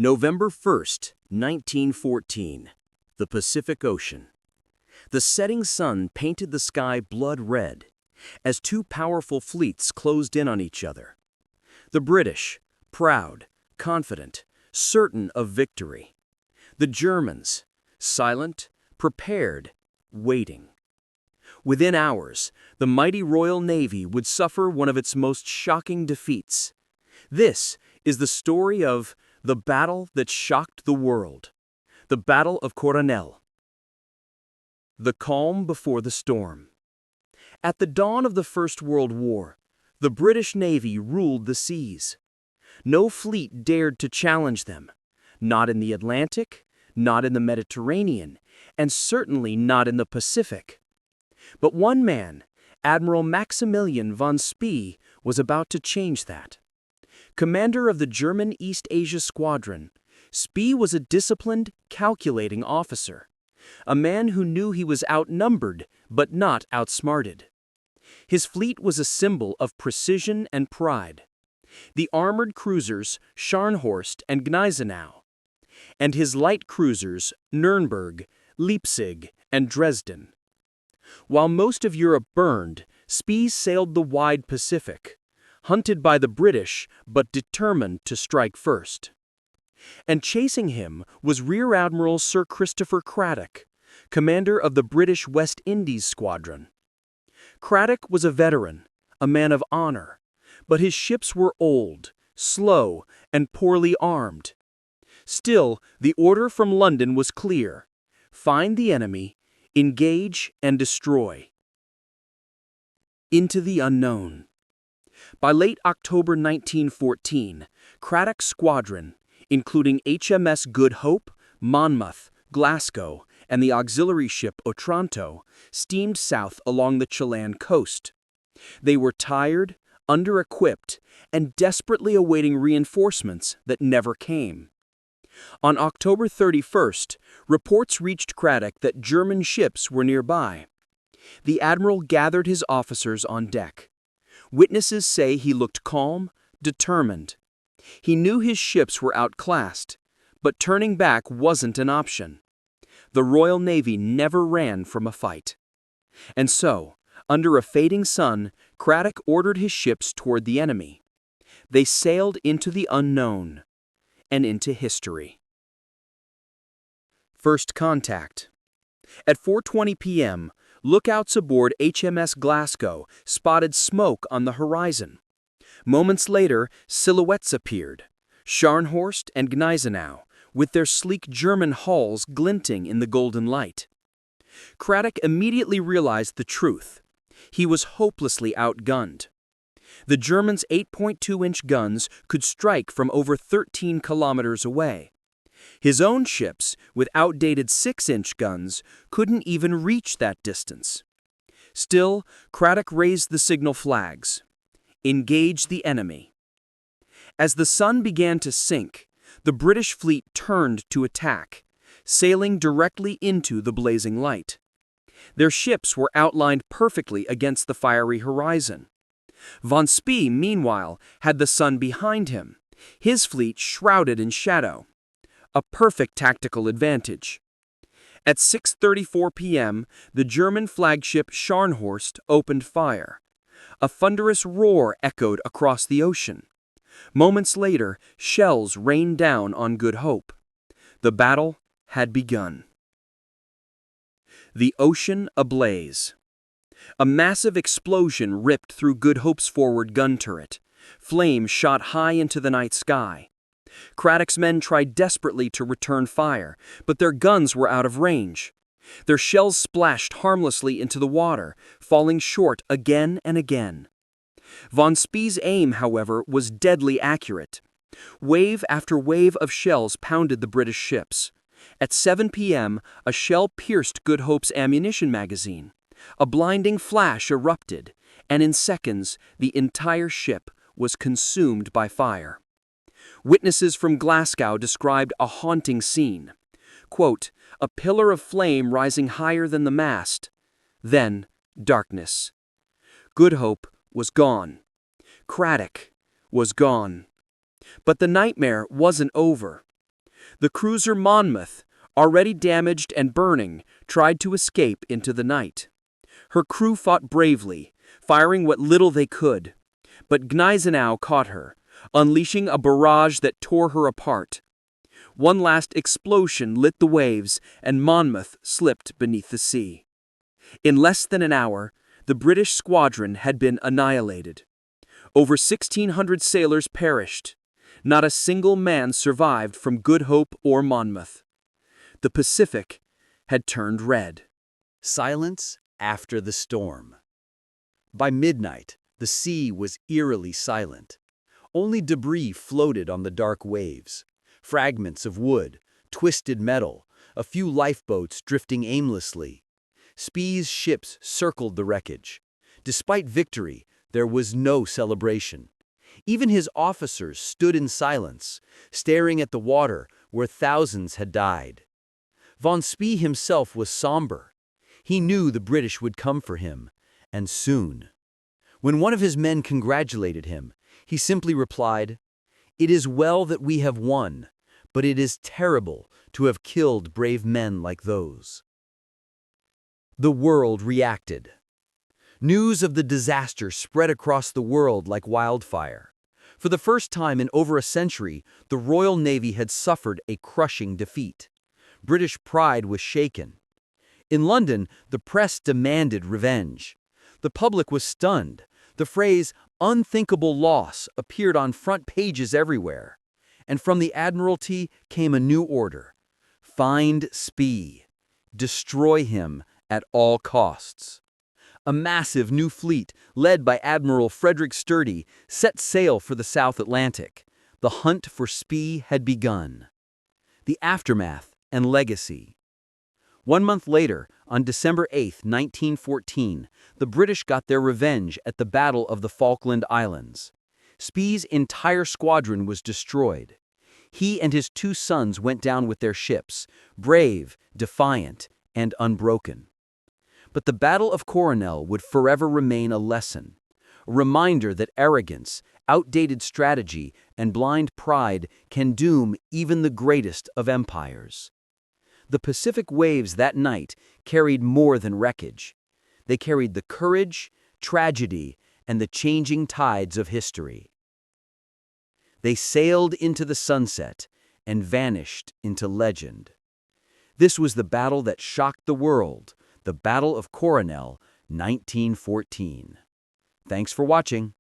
November 1st, 1914. The Pacific Ocean. The setting sun painted the sky blood red as two powerful fleets closed in on each other. The British, proud, confident, certain of victory. The Germans, silent, prepared, waiting. Within hours, the mighty Royal Navy would suffer one of its most shocking defeats. This is the story of the battle that shocked the world, the Battle of Coronel. The calm before the storm. At the dawn of the First World War, the British Navy ruled the seas. No fleet dared to challenge them, not in the Atlantic, not in the Mediterranean, and certainly not in the Pacific. But one man, Admiral Maximilian von Spee, was about to change that. Commander of the German East Asia Squadron, Spee was a disciplined, calculating officer, a man who knew he was outnumbered but not outsmarted. His fleet was a symbol of precision and pride. The armored cruisers Scharnhorst and Gneisenau, and his light cruisers Nürnberg, Leipzig, and Dresden. While most of Europe burned, Spee sailed the wide Pacific, hunted by the British but determined to strike first. And chasing him was Rear Admiral Sir Christopher Cradock, commander of the British West Indies Squadron. Cradock was a veteran, a man of honor, but his ships were old, slow, and poorly armed. Still, the order from London was clear: find the enemy, engage and destroy. Into the unknown. By late October 1914, Cradock's squadron, including HMS Good Hope, Monmouth, Glasgow, and the auxiliary ship Otranto, steamed south along the Chilean coast. They were tired, under-equipped, and desperately awaiting reinforcements that never came. On October 31st, reports reached Cradock that German ships were nearby. The Admiral gathered his officers on deck. Witnesses say he looked calm, determined. He knew his ships were outclassed, but turning back wasn't an option. The Royal Navy never ran from a fight. And so, under a fading sun, Cradock ordered his ships toward the enemy. They sailed into the unknown and into history. First contact. At 4:20 p.m., lookouts aboard HMS Glasgow spotted smoke on the horizon. Moments later, silhouettes appeared: Scharnhorst and Gneisenau, with their sleek German hulls glinting in the golden light. Cradock immediately realized the truth. He was hopelessly outgunned. The Germans' 8.2-inch guns could strike from over 13 kilometers away. His own ships, with outdated 6-inch guns, couldn't even reach that distance. Still, Cradock raised the signal flags. Engage the enemy. As the sun began to sink, the British fleet turned to attack, sailing directly into the blazing light. Their ships were outlined perfectly against the fiery horizon. Von Spee, meanwhile, had the sun behind him, his fleet shrouded in shadow. A perfect tactical advantage. At 6:34 p.m., the German flagship Scharnhorst opened fire. A thunderous roar echoed across the ocean. Moments later, shells rained down on Good Hope. The battle had begun. The ocean ablaze. A massive explosion ripped through Good Hope's forward gun turret. Flames shot high into the night sky. Cradock's men tried desperately to return fire, but their guns were out of range. Their shells splashed harmlessly into the water, falling short again and again. Von Spee's aim, however, was deadly accurate. Wave after wave of shells pounded the British ships. At 7 p.m., a shell pierced Good Hope's ammunition magazine. A blinding flash erupted, and in seconds, the entire ship was consumed by fire. Witnesses from Glasgow described a haunting scene. Quote, "A pillar of flame rising higher than the mast. Then, darkness. Good Hope was gone. Cradock was gone. But the nightmare wasn't over. The cruiser Monmouth, already damaged and burning, tried to escape into the night. Her crew fought bravely, firing what little they could, but Gneisenau caught her, unleashing a barrage that tore her apart. One last explosion lit the waves, and Monmouth slipped beneath the sea. In less than an hour, the British squadron had been annihilated. Over 1,600 sailors perished. Not a single man survived from Good Hope or Monmouth. The Pacific had turned red. Silence after the storm. By midnight, the sea was eerily silent. Only debris floated on the dark waves. Fragments of wood, twisted metal, a few lifeboats drifting aimlessly. Spee's ships circled the wreckage. Despite victory, there was no celebration. Even his officers stood in silence, staring at the water where thousands had died. Von Spee himself was somber. He knew the British would come for him, and soon. When one of his men congratulated him, he simply replied, "It is well that we have won, but it is terrible to have killed brave men like those." The world reacted. News of the disaster spread across the world like wildfire. For the first time in over a century, the Royal Navy had suffered a crushing defeat. British pride was shaken. In London, the press demanded revenge. The public was stunned. The phrase, "unthinkable loss," appeared on front pages everywhere. And from the Admiralty came a new order. Find Spee. Destroy him at all costs. A massive new fleet, led by Admiral Frederick Sturdy, set sail for the South Atlantic. The hunt for Spee had begun. The aftermath and legacy. 1 month later, on December 8, 1914, the British got their revenge at the Battle of the Falkland Islands. Spee's entire squadron was destroyed. He and his 2 sons went down with their ships, brave, defiant, and unbroken. But the Battle of Coronel would forever remain a lesson, a reminder that arrogance, outdated strategy, and blind pride can doom even the greatest of empires. The Pacific waves that night carried more than wreckage. They carried the courage, tragedy, and the changing tides of history. They sailed into the sunset and vanished into legend. This was the battle that shocked the world, the Battle of Coronel, 1914. Thanks for watching.